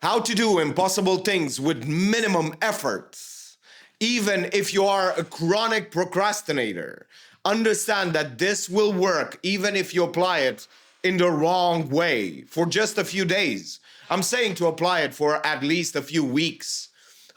how to do impossible things with minimum effort. Even if you are a chronic procrastinator, understand that this will work even if you apply it in the wrong way for just a few days. I'm saying to apply it for at least a few weeks.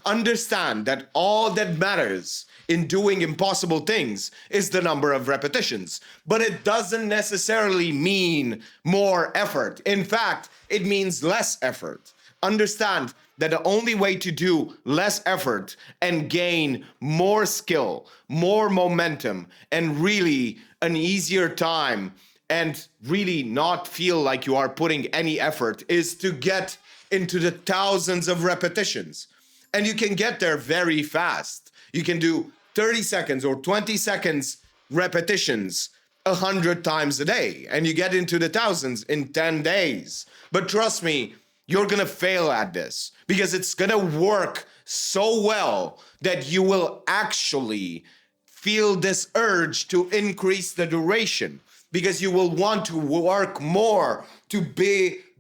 Understand that all that matters in doing impossible things is the number of repetitions, but it doesn't necessarily mean more effort. In fact, it means less effort. Understand that the only way to do less effort and gain more skill, more momentum, and really an easier time, and really not feel like you are putting any effort, is to get into the thousands of repetitions. And you can get there very fast. You can do 30 seconds or 20 seconds repetitions 100 times a day, and you get into the thousands in 10 days. But trust me, you're gonna fail at this because it's gonna work so well that you will actually feel this urge to increase the duration, because you will want to work more to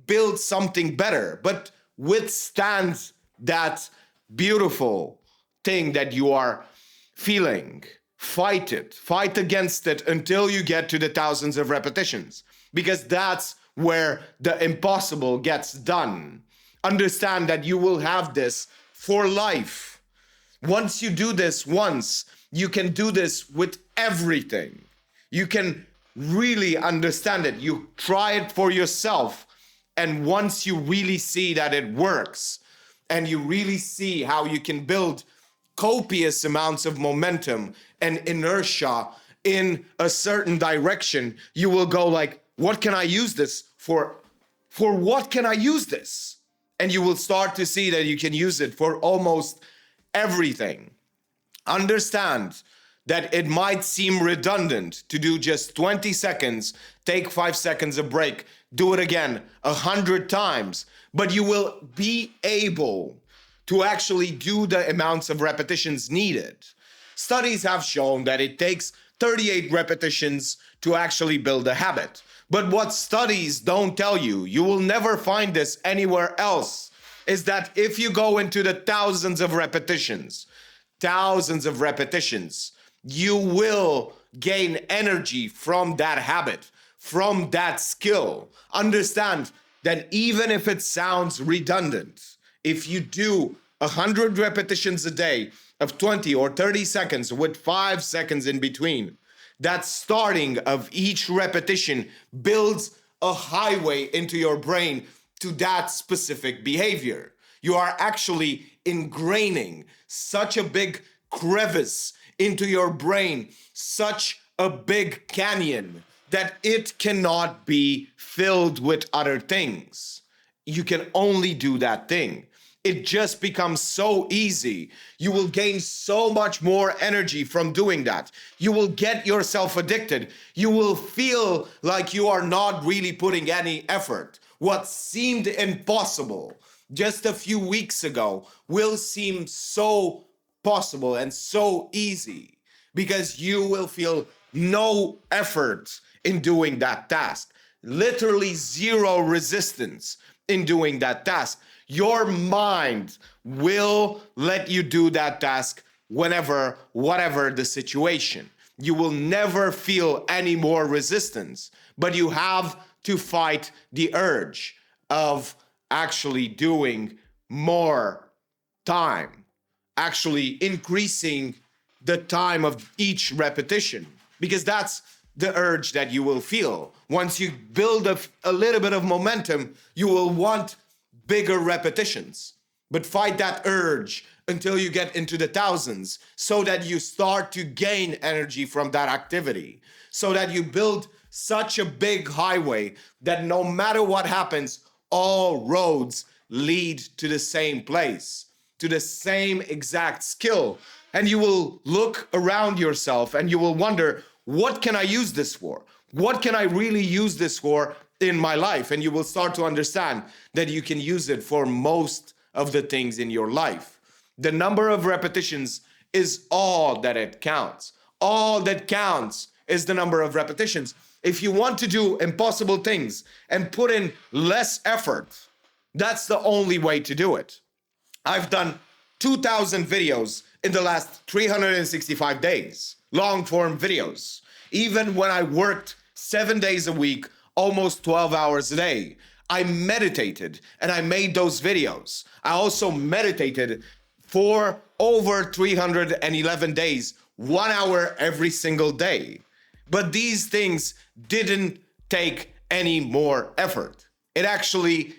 build something better, but withstand that beautiful thing that you are feeling. Fight it, fight against it until you get to the thousands of repetitions, because that's where the impossible gets done. Understand that you will have this for life. Once you do this once, you can do this with everything. You can really understand it. You try it for yourself, and once you really see that it works, and you really see how you can build copious amounts of momentum and inertia in a certain direction, you will go like, what can I use this for? For what can I use this? And you will start to see that you can use it for almost everything. Understand that it might seem redundant to do just 20 seconds, take 5 seconds a break, do it again 100 times, but you will be able to actually do the amounts of repetitions needed. Studies have shown that it takes 38 repetitions to actually build a habit. But what studies don't tell you, you will never find this anywhere else, is that if you go into the thousands of repetitions, you will gain energy from that habit, from that skill. Understand that even if it sounds redundant, if you do 100 repetitions a day of 20 or 30 seconds with 5 seconds in between, that starting of each repetition builds a highway into your brain to that specific behavior. You are actually ingraining such a big crevice into your brain, such a big canyon, that it cannot be filled with other things. You can only do that thing. It just becomes so easy. You will gain so much more energy from doing that. You will get yourself addicted. You will feel like you are not really putting any effort. What seemed impossible just a few weeks ago will seem so possible and so easy, because you will feel no effort in doing that task. Literally zero resistance in doing that task. Your mind will let you do that task whenever, whatever the situation. You will never feel any more resistance, but you have to fight the urge of actually doing more time, actually increasing the time of each repetition, because that's the urge that you will feel. Once you build a little bit of momentum, you will want bigger repetitions. But fight that urge until you get into the thousands, so that you start to gain energy from that activity, so that you build such a big highway that no matter what happens, all roads lead to the same place, to the same exact skill. And you will look around yourself and you will wonder, what can I use this for? What can I really use this for in my life? And you will start to understand that you can use it for most of the things in your life. The number of repetitions is all that it counts. All that counts is the number of repetitions. If you want to do impossible things and put in less effort, That's the only way to do it. I've done 2,000 videos in the last 365 days, long form videos. Even when I worked 7 days a week, almost 12 hours a day, I meditated and I made those videos. I also meditated for over 311 days, 1 hour every single day. But these things didn't take any more effort. It actually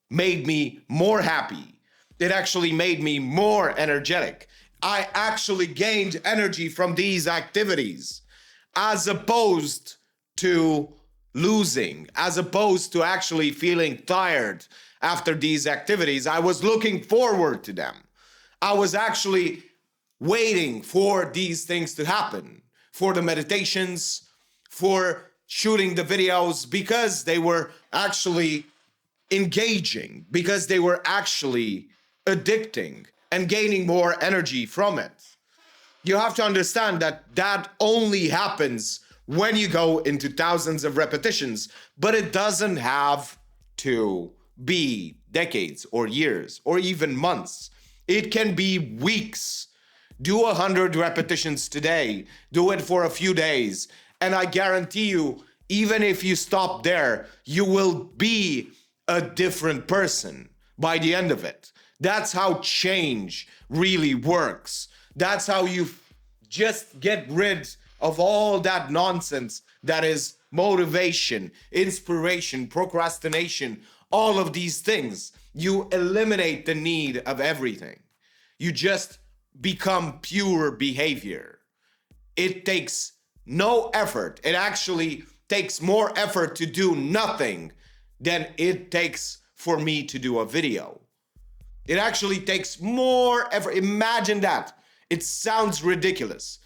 made me more happy. It actually made me more energetic. I actually gained energy from these activities as opposed to losing, as opposed to actually feeling tired after these activities. I was looking forward to them. I was actually waiting for these things to happen, for the meditations, for shooting the videos, because they were actually engaging, because they were actually addicting and gaining more energy from it. You have to understand that that only happens when you go into thousands of repetitions, but it doesn't have to be decades or years or even months. It can be weeks. Do 100 repetitions today, do it for a few days, and I guarantee you, even if you stop there, you will be a different person by the end of it. That's how change really works. That's how you just get rid of all that nonsense that is motivation, inspiration, procrastination, all of these things. You eliminate the need of everything. You just become pure behavior. It takes no effort. It actually takes more effort to do nothing than it takes for me to do a video. It actually takes more effort. Imagine that. It sounds ridiculous.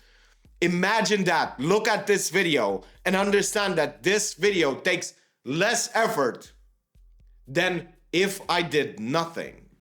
Imagine that. Look at this video and understand that this video takes less effort than if I did nothing.